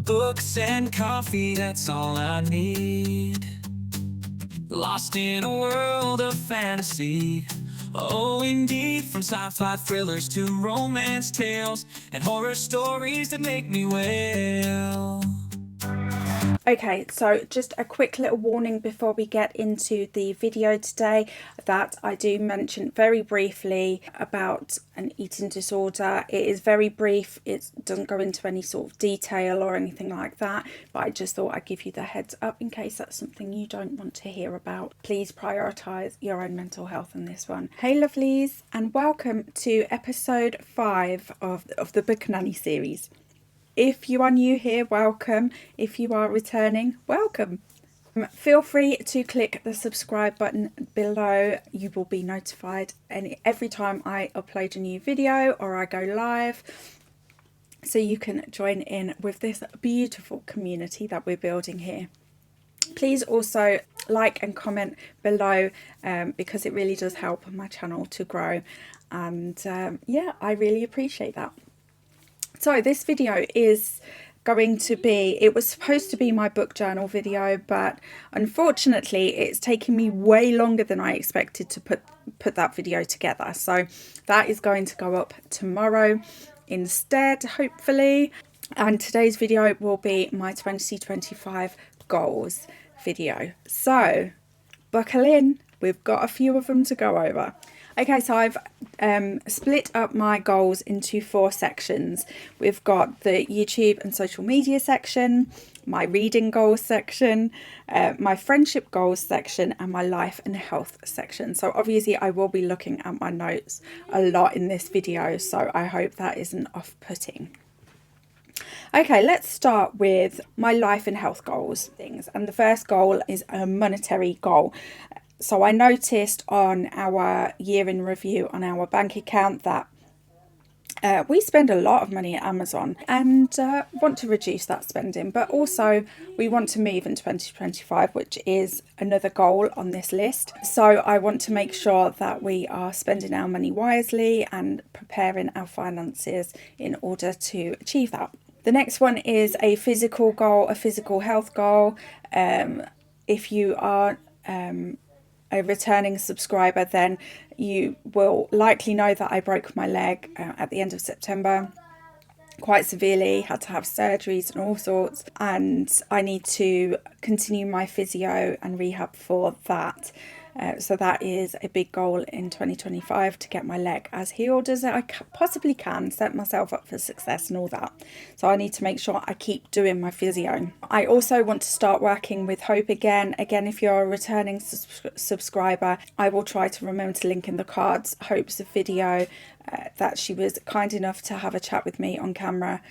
Books and coffee, that's all I need. Lost in a world of fantasy. Oh, indeed, from sci-fi thrillers to romance tales and horror stories that make me wail. Okay, so just a quick little warning before we get into the video today that I do mention very briefly about an eating disorder. It is very brief, it doesn't go into any sort of detail or anything like that, but I just thought I'd give you the heads up in case that's something you don't want to hear about. Please prioritise your own mental health in this one. Hey lovelies, and welcome to episode 5 of the Bookenanny series. If you are new here, welcome. If you are returning, welcome. Feel free to click the subscribe button below. You will be notified every time I upload a new video or I go live, so you can join in with this beautiful community that we're building here. Please also like and comment below because it really does help my channel to grow, and yeah, I really appreciate that. So this video is going to be, it was supposed to be my book journal video, but unfortunately it's taken me way longer than I expected to put that video together. So that is going to go up tomorrow instead, hopefully. And today's video will be my 2025 goals video. So buckle in, we've got a few of them to go over. Okay, so I've split up my goals into 4 sections. We've got the YouTube and social media section, my reading goals section, my friendship goals section, and my life and health section. So obviously I will be looking at my notes a lot in this video, so I hope that isn't off-putting. Okay, let's start with my life and health goals things. And the first goal is a monetary goal. So I noticed on our year in review on our bank account that we spend a lot of money at Amazon and want to reduce that spending, but also we want to move in 2025, which is another goal on this list. So I want to make sure that we are spending our money wisely and preparing our finances in order to achieve that. The next one is a physical goal, a physical health goal. If you are a returning subscriber, then you will likely know that I broke my leg at the end of September quite severely, had to have surgeries and all sorts, and I need to continue my physio and rehab for that. So that is a big goal in 2025, to get my leg as healed as I possibly can, set myself up for success and all that. So I need to make sure I keep doing my physio. I also want to start working with Hope again. Again, if you're a returning subscriber, I will try to remember to link in the cards Hope's video that she was kind enough to have a chat with me on camera,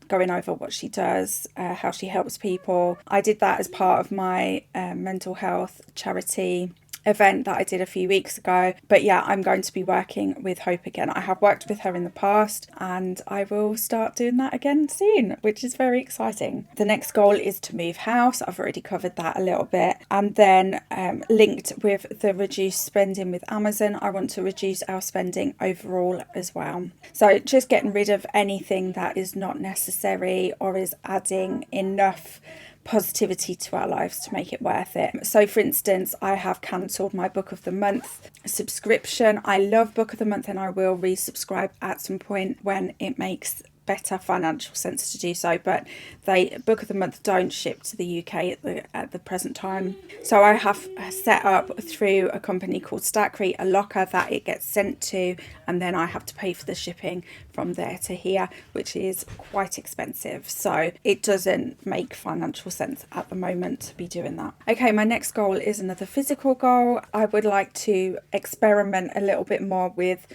going over what she does, how she helps people. I did that as part of my mental health charity event that I did a few weeks ago. But yeah, I'm going to be working with Hope again. I have worked with her in the past and I will start doing that again soon, which is very exciting. The next goal is to move house. I've already covered that a little bit. And then linked with the reduced spending with Amazon, I want to reduce our spending overall as well. So just getting rid of anything that is not necessary or is adding enough positivity to our lives to make it worth it. So for instance, I have cancelled my book of the month subscription. I love book of the month and I will resubscribe at some point when it makes better financial sense to do so, but they book of the month don't ship to the UK at the present time. So I have set up through a company called Stackry a locker that it gets sent to, and then I have to pay for the shipping from there to here, which is quite expensive. So it doesn't make financial sense at the moment to be doing that. Okay, my next goal is another physical goal. I would like to experiment a little bit more with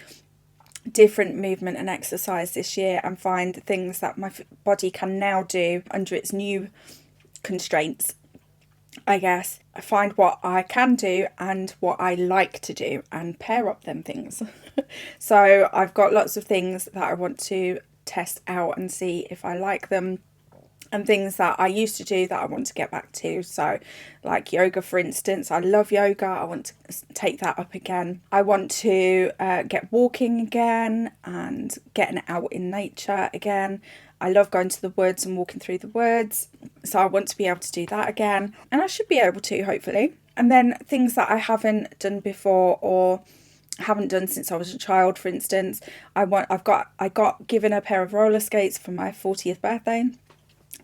different movement and exercise this year and find things that my body can now do under its new constraints. I guess I find what I can do and what I like to do and pair up them things. So I've got lots of things that I want to test out and see if I like them, and things that I used to do that I want to get back to. So like yoga, for instance, I love yoga. I want to take that up again. I want to get walking again and getting out in nature again. I love going to the woods and walking through the woods, so I want to be able to do that again, and I should be able to, hopefully. And then things that I haven't done before or haven't done since I was a child, for instance, I got given a pair of roller skates for my 40th birthday.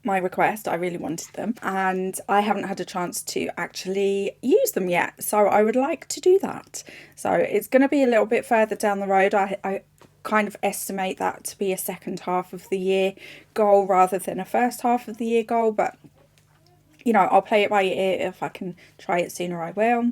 My request, I really wanted them, and I haven't had a chance to actually use them yet, so I would like to do that. So it's going to be a little bit further down the road. I kind of estimate that to be a second half of the year goal rather than a first half of the year goal, but you know, I'll play it by ear. If I can try it sooner, I will.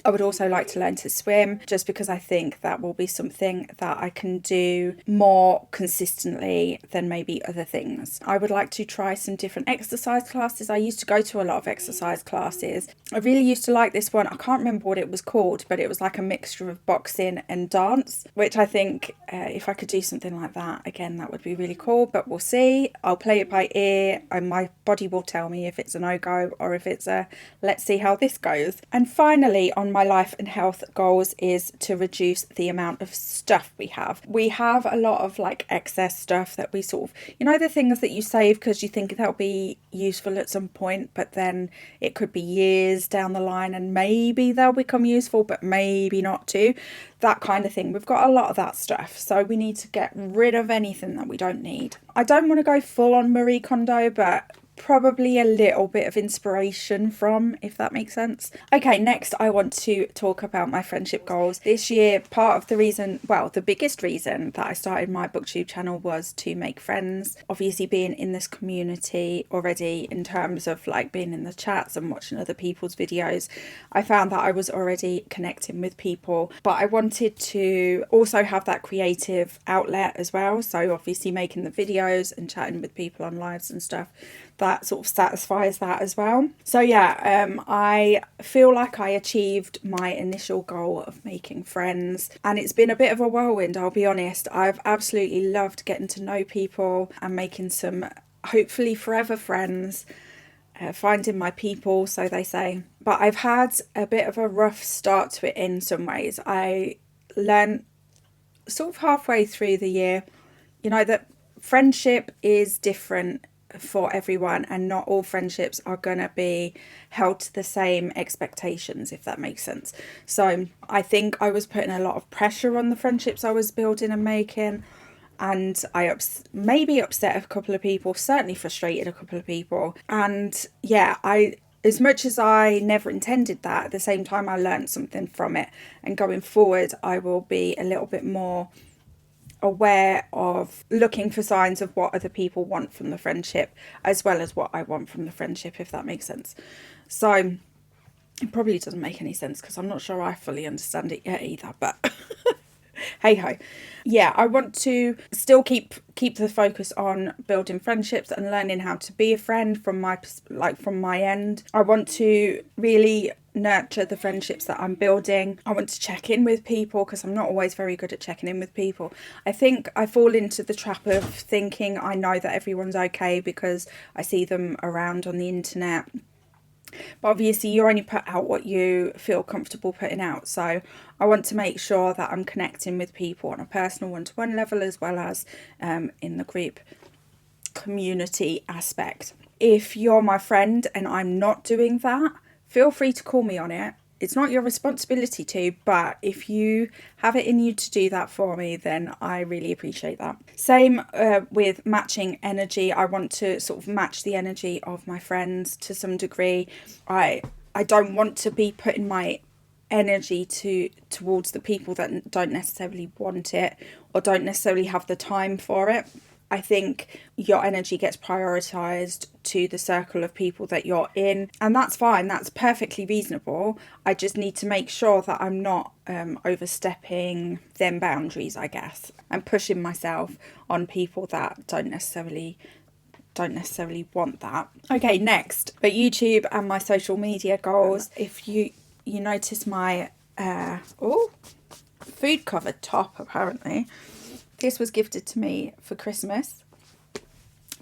I would also like to learn to swim, just because I think that will be something that I can do more consistently than maybe other things. I would like to try some different exercise classes. I used to go to a lot of exercise classes. I really used to like this one. I can't remember what it was called, but it was like a mixture of boxing and dance, which I think if I could do something like that, again, that would be really cool, but we'll see. I'll play it by ear, and my body will tell me if it's a no-go or if it's a let's see how this goes. And finally, on my life and health goals is to reduce the amount of stuff we have. We have a lot of like excess stuff that we sort of, you know, the things that you save because you think they'll be useful at some point, but then it could be years down the line and maybe they'll become useful, but maybe not too. That kind of thing. We've got a lot of that stuff, so we need to get rid of anything that we don't need. I don't want to go full on Marie Kondo, but probably a little bit of inspiration from, if that makes sense. Okay, next I want to talk about my friendship goals. This year, part of the reason, well, the biggest reason that I started my booktube channel was to make friends. Obviously being in this community already, in terms of like being in the chats and watching other people's videos, I found that I was already connecting with people, but I wanted to also have that creative outlet as well. So obviously making the videos and chatting with people on lives and stuff, that sort of satisfies that as well. So yeah, I feel like I achieved my initial goal of making friends, and it's been a bit of a whirlwind, I'll be honest. I've absolutely loved getting to know people and making some hopefully forever friends, finding my people, so they say. But I've had a bit of a rough start to it in some ways. I learned sort of halfway through the year, you know, that friendship is different for everyone, and not all friendships are gonna be held to the same expectations, if that makes sense. So I think I was putting a lot of pressure on the friendships I was building and making, and I maybe upset a couple of people, certainly frustrated a couple of people. And yeah, as much as I never intended that, at the same time I learned something from it, and going forward I will be a little bit more aware of looking for signs of what other people want from the friendship, as well as what I want from the friendship, if that makes sense. So it probably doesn't make any sense because I'm not sure I fully understand it yet either, but hey ho. Yeah, I want to still keep the focus on building friendships and learning how to be a friend from my end. I want to really nurture the friendships that I'm building. I want to check in with people because I'm not always very good at checking in with people. I think I fall into the trap of thinking I know that everyone's okay because I see them around on the internet. But obviously you only put out what you feel comfortable putting out. So I want to make sure that I'm connecting with people on a personal one-to-one level, as well as in the group community aspect. If you're my friend and I'm not doing that, feel free to call me on it. It's not your responsibility to, but if you have it in you to do that for me, then I really appreciate that. Same with matching energy. I want to sort of match the energy of my friends to some degree. I don't want to be putting my energy towards the people that don't necessarily want it or don't necessarily have the time for it. I think your energy gets prioritized to the circle of people that you're in, and that's fine. That's perfectly reasonable. I just need to make sure that I'm not overstepping them boundaries, I guess, and pushing myself on people that don't necessarily want that. Okay, next, but YouTube and my social media goals. If you notice my food covered top, apparently. This was gifted to me for Christmas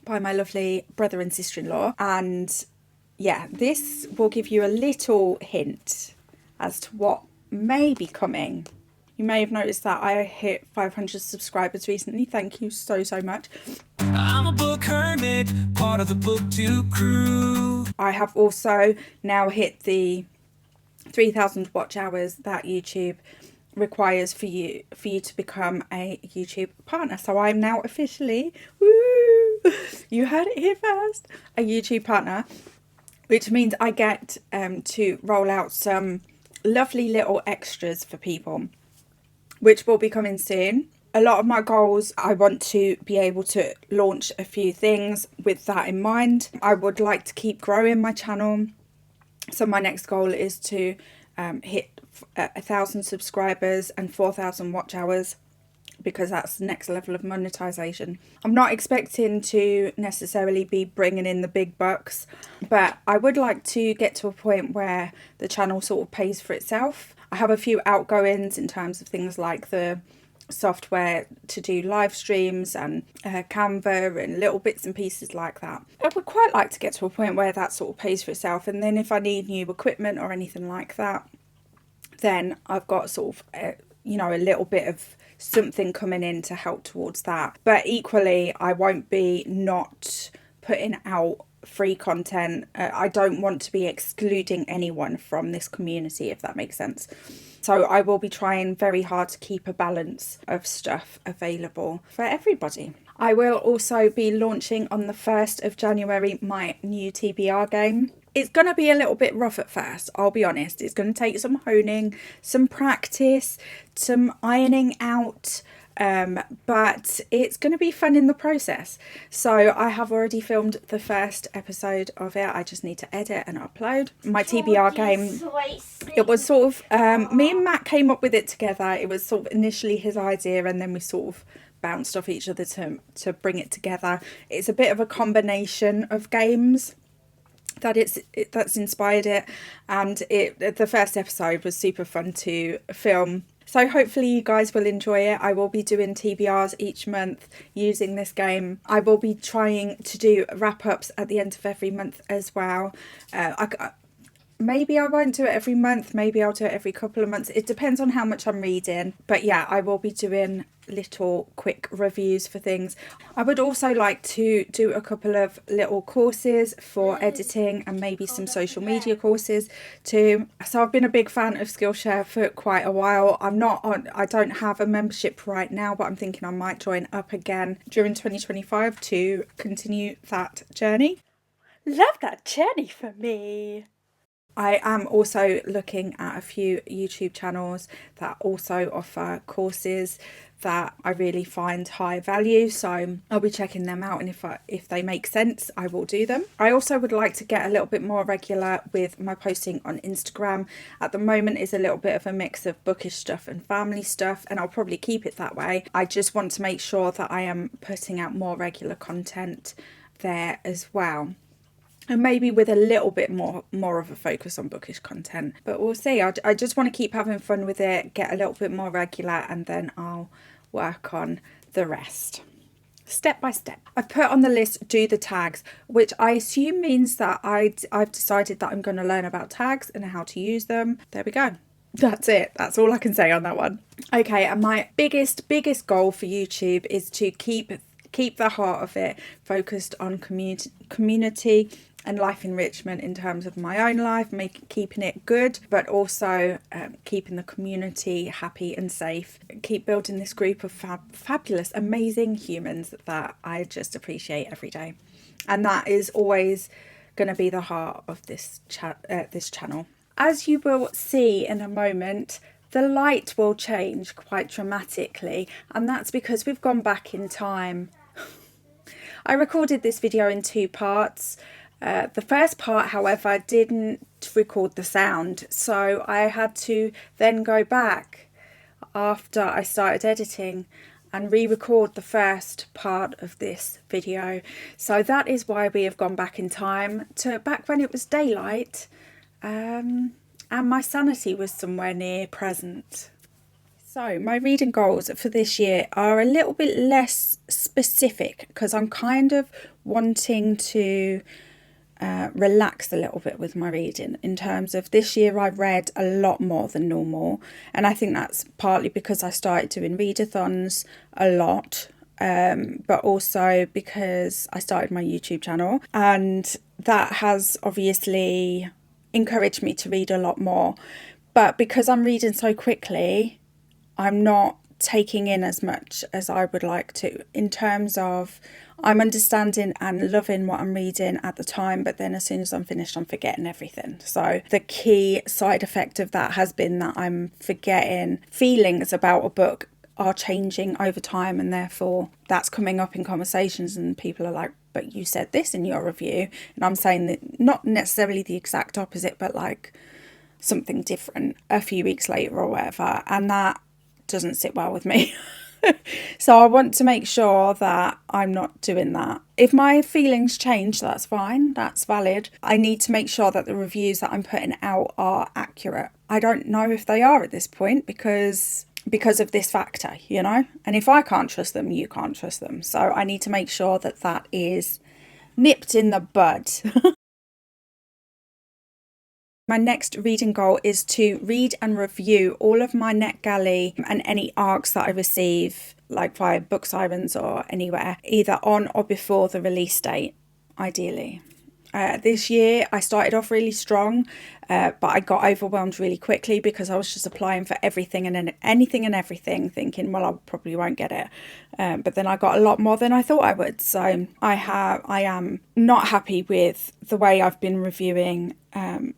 by my lovely brother and sister-in-law. And yeah, this will give you a little hint as to what may be coming. You may have noticed that I hit 500 subscribers recently. Thank you so much. Hermit, part of the booktube crew. I have also now hit the 3,000 watch hours that YouTube requires for you to become a YouTube partner. So I'm now officially, woo, you heard it here first, a YouTube partner, which means I get to roll out some lovely little extras for people, which will be coming soon. A lot of my goals, I want to be able to launch a few things with that in mind. I would like to keep growing my channel. So my next goal is to hit 1,000 subscribers and 4,000 watch hours, because that's the next level of monetization. I'm not expecting to necessarily be bringing in the big bucks, but I would like to get to a point where the channel sort of pays for itself. I have a few outgoings in terms of things like the software to do live streams and Canva and little bits and pieces like that. I would quite like to get to a point where that sort of pays for itself, and then if I need new equipment or anything like that, then I've got sort of a little bit of something coming in to help towards that. But equally, I won't be not putting out free content. I don't want to be excluding anyone from this community, if that makes sense. So I will be trying very hard to keep a balance of stuff available for everybody. I will also be launching on the 1st of January my new TBR game. It's going to be a little bit rough at first, I'll be honest. It's going to take some honing, some practice, some ironing out, but it's going to be fun in the process. So I have already filmed the first episode of it. I just need to edit and upload my TBR game. It was sort of me and Matt came up with it together. It was sort of initially his idea, and then we sort of bounced off each other to bring it together. It's a bit of a combination of games that's inspired it, and the first episode was super fun to film. So hopefully you guys will enjoy it. I will be doing TBRs each month using this game. I will be trying to do wrap-ups at the end of every month as well. Maybe I won't do it every month, maybe I'll do it every couple of months. It depends on how much I'm reading. But yeah, I will be doing little quick reviews for things. I would also like to do a couple of little courses for editing and maybe some social media courses too. So I've been a big fan of Skillshare for quite a while. I don't have a membership right now, but I'm thinking I might join up again during 2025 to continue that journey. Love that journey for me. I am also looking at a few YouTube channels that also offer courses that I really find high value, so I'll be checking them out, and if they make sense, I will do them. I also would like to get a little bit more regular with my posting on Instagram. At the moment is a little bit of a mix of bookish stuff and family stuff, and I'll probably keep it that way. I just want to make sure that I am putting out more regular content there as well. And maybe with a little bit more of a focus on bookish content. But we'll see. I just want to keep having fun with it, get a little bit more regular, and then I'll work on the rest. Step by step. I've put on the list, do the tags, which I assume means that I've decided that I'm going to learn about tags and how to use them. There we go. That's it. That's all I can say on that one. Okay, and my biggest goal for YouTube is to keep the heart of it focused on community and life enrichment in terms of my own life, keeping it good, but also keeping the community happy and safe. Keep building this group of fabulous, amazing humans that I just appreciate every day. And that is always going to be the heart of this channel. As you will see in a moment, the light will change quite dramatically, and that's because we've gone back in time. I recorded this video in 2 parts. The first part, however, didn't record the sound, so I had to then go back after I started editing and re-record the first part of this video. So that is why we have gone back in time to back when it was daylight, and my sanity was somewhere near present. So my reading goals for this year are a little bit less specific, because I'm kind of wanting to relax a little bit with my reading. In terms of this year, I've read a lot more than normal, and I think that's partly because I started doing readathons a lot but also because I started my YouTube channel, and that has obviously encouraged me to read a lot more. But because I'm reading so quickly, I'm not taking in as much as I would like to, in terms of I'm understanding and loving what I'm reading at the time, but then as soon as I'm finished, I'm forgetting everything. So the key side effect of that has been that I'm forgetting feelings about a book are changing over time, and therefore that's coming up in conversations and people are like, but you said this in your review, and I'm saying that not necessarily the exact opposite, but like something different a few weeks later or whatever, and that doesn't sit well with me. So I want to make sure that I'm not doing that. If my feelings change, that's fine, that's valid. I need to make sure that the reviews that I'm putting out are accurate. I don't know if they are at this point because of this factor, you know, and if I can't trust them, you can't trust them. So I need to make sure that that is nipped in the bud. My next reading goal is to read and review all of my NetGalley and any ARCs that I receive, like via Book Sirens or anywhere, either on or before the release date, ideally. This year I started off really strong, but I got overwhelmed really quickly because I was just applying for everything and anything and everything, thinking, well, I probably won't get it. But then I got a lot more than I thought I would. So I am not happy with the way I've been reviewing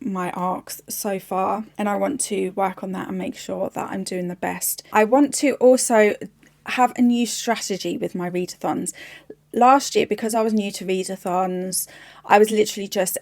my ARCs so far, and I want to work on that and make sure that I'm doing the best. I want to also have a new strategy with my readathons. Last year, because I was new to readathons, I was literally just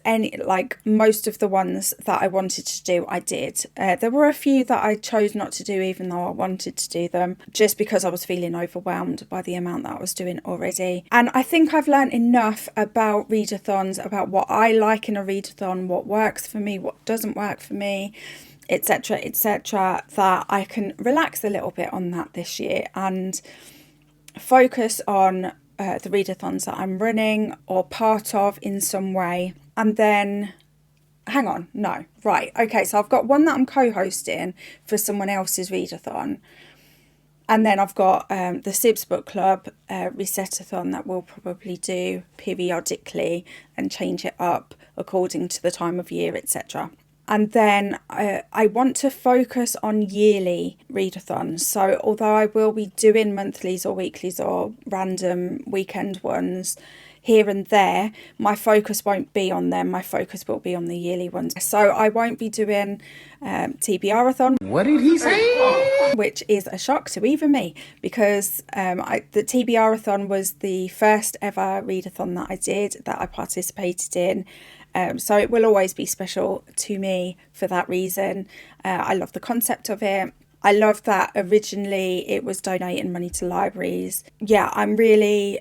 most of the ones that I wanted to do, I did. There were a few that I chose not to do, even though I wanted to do them, just because I was feeling overwhelmed by the amount that I was doing already. And I think I've learned enough about readathons, about what I like in a readathon, what works for me, what doesn't work for me, etc., etc., that I can relax a little bit on that this year and focus on the readathons that I'm running or part of in some way. And then, hang on, no, right, okay, so I've got one that I'm co-hosting for someone else's readathon. And then I've got the Sibs Book Club resetathon that we'll probably do periodically and change it up according to the time of year, etc. And then I want to focus on yearly readathons. So although I will be doing monthlies or weeklies or random weekend ones here and there, my focus won't be on them. My focus will be on the yearly ones. So I won't be doing TBR-a-thon. What did he say? Which is a shock to even me, because the TBR-a-thon was the first ever readathon that I did, that I participated in. So it will always be special to me for that reason. I love the concept of it. I love that originally it was donating money to libraries. Yeah, I'm really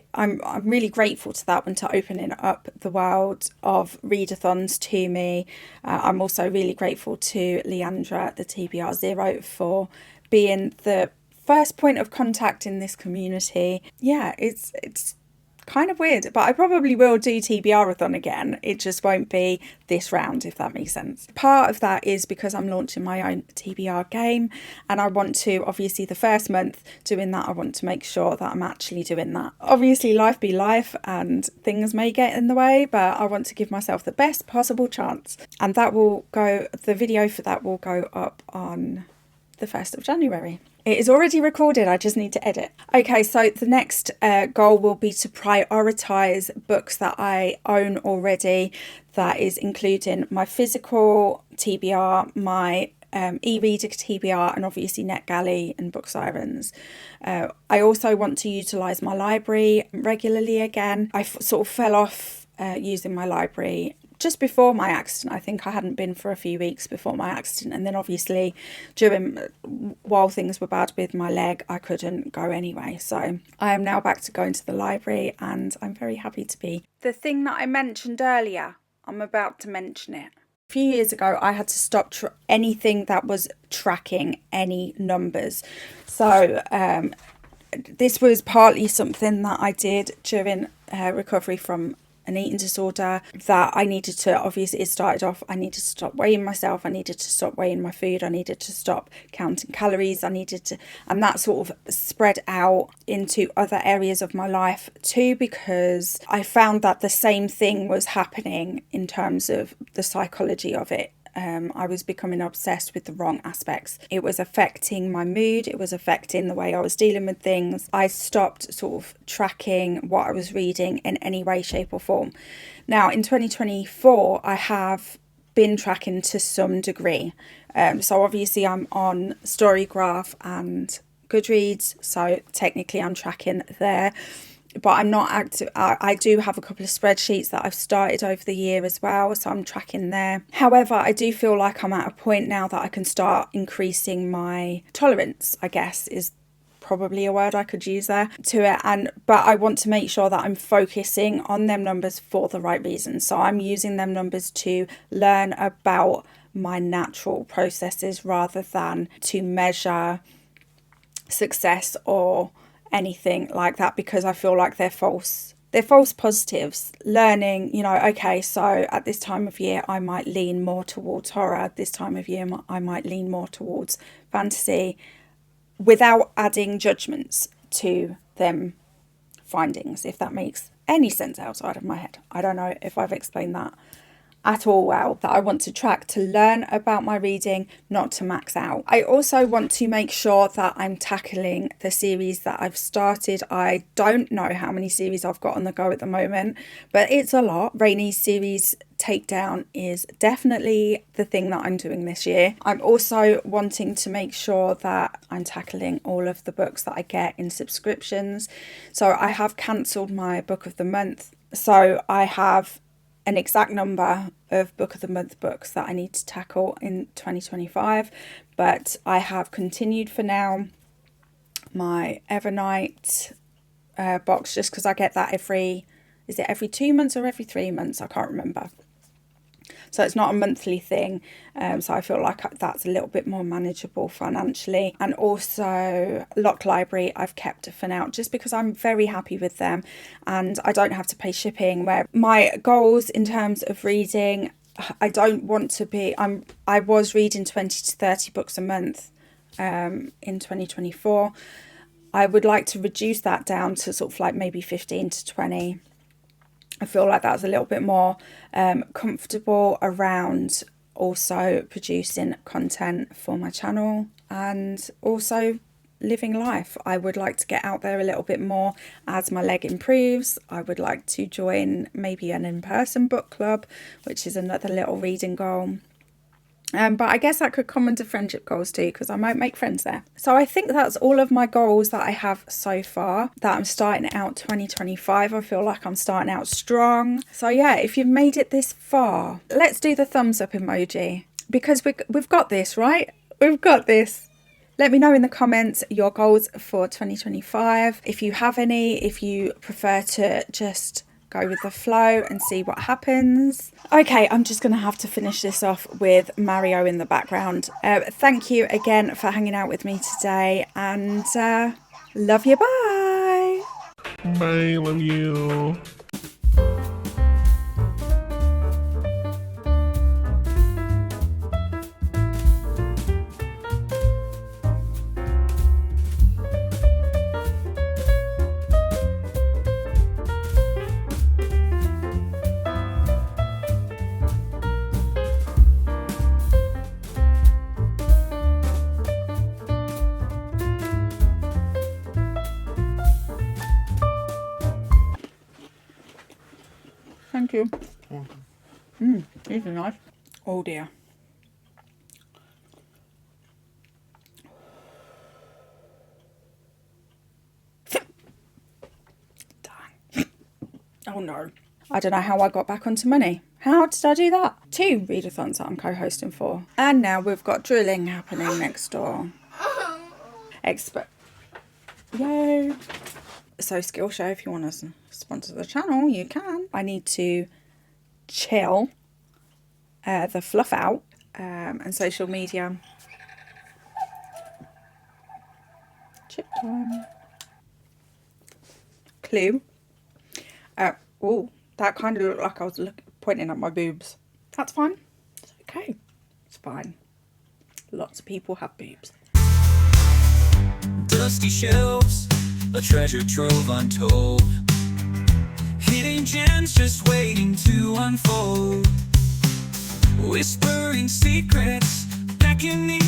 grateful to that one, to opening up the world of readathons to me. I'm also really grateful to Leandra, the TBR Zero, for being the first point of contact in this community. Yeah, it's kind of weird, but I probably will do TBR-a-thon again. It just won't be this round, if that makes sense. Part of that is because I'm launching my own TBR game, and I want to, obviously the first month doing that, I want to make sure that I'm actually doing that. Obviously life be life and things may get in the way, but I want to give myself the best possible chance. And that will go, the video for that will go up on the 1st of January. It is already recorded, I just need to edit. Okay, so the next goal will be to prioritise books that I own already. That is including my physical TBR, my e-reader TBR, and obviously NetGalley and Book Sirens. I also want to utilise my library regularly again. I sort of fell off using my library just before my accident. I think I hadn't been for a few weeks before my accident, and then obviously while things were bad with my leg, I couldn't go anyway. So I am now back to going to the library, and I'm very happy to be. The thing that I mentioned earlier, I'm about to mention it. A few years ago, I had to stop anything that was tracking any numbers. So this was partly something that I did during recovery from an eating disorder, that I needed to, obviously it started off, I needed to stop weighing myself, I needed to stop weighing my food, I needed to stop counting calories, I needed to, and that sort of spread out into other areas of my life too, because I found that the same thing was happening in terms of the psychology of it. I was becoming obsessed with the wrong aspects. It was affecting my mood. It was affecting the way I was dealing with things. I stopped sort of tracking what I was reading in any way, shape or form. Now in 2024, I have been tracking to some degree. So obviously I'm on Storygraph and Goodreads. So technically I'm tracking there. But I'm not active. I do have a couple of spreadsheets that I've started over the year as well, so I'm tracking there. However, I do feel like I'm at a point now that I can start increasing my tolerance, I guess is probably a word I could use there, to it. But I want to make sure that I'm focusing on them numbers for the right reasons. So I'm using them numbers to learn about my natural processes rather than to measure success or anything like that, because I feel like they're false positives. Learning, you know, okay, so at this time of year I might lean more towards horror, at this time of year I might lean more towards fantasy, without adding judgments to them findings, if that makes any sense outside of my head. I don't know if I've explained that at all well, that I want to track to learn about my reading, not to max out. I also want to make sure that I'm tackling the series that I've started. I don't know how many series I've got on the go at the moment, but it's a lot. Rainy's series Takedown is definitely the thing that I'm doing this year. I'm also wanting to make sure that I'm tackling all of the books that I get in subscriptions. So I have cancelled my book of the month. So I have an exact number of book of the month books that I need to tackle in 2025, but I have continued for now my Evernight box, just because I get that every 2 months or every 3 months? I can't remember. So it's not a monthly thing, so I feel like that's a little bit more manageable financially. And also Lock Library I've kept for now, just because I'm very happy with them and I don't have to pay shipping. Where my goals in terms of reading, I don't want to be, I was reading 20 to 30 books a month in 2024. I would like to reduce that down to sort of like maybe 15 to 20. I feel like that's a little bit more comfortable around also producing content for my channel and also living life. I would like to get out there a little bit more as my leg improves. I would like to join maybe an in-person book club, which is another little reading goal. But I guess that could come under friendship goals too, because I might make friends there. So I think that's all of my goals that I have so far, that I'm starting out 2025. I feel like I'm starting out strong. So yeah, if you've made it this far, let's do the thumbs up emoji, because we've got this, right? We've got this. Let me know in the comments your goals for 2025. If you have any, if you prefer to just go with the flow and see what happens. Okay, I'm just going to have to finish this off with Mario in the background. Thank you again for hanging out with me today, and love you, bye. Bye, love you. Thank you. These are nice. Oh dear. Dang. Oh no. I don't know how I got back onto money. How did I do that? 2 readathons that I'm co-hosting for. And now we've got drilling happening next door. Yay. So Skillshare, if you want to sponsor the channel, you can. I need to chill the fluff out, and social media. Chip time. Clue. Oh, That kind of looked like I was pointing at my boobs. That's fine. It's okay. It's fine. Lots of people have boobs. Dusty shelves, a treasure trove untold. Hidden gems just waiting to unfold. Whispering secrets, beckoning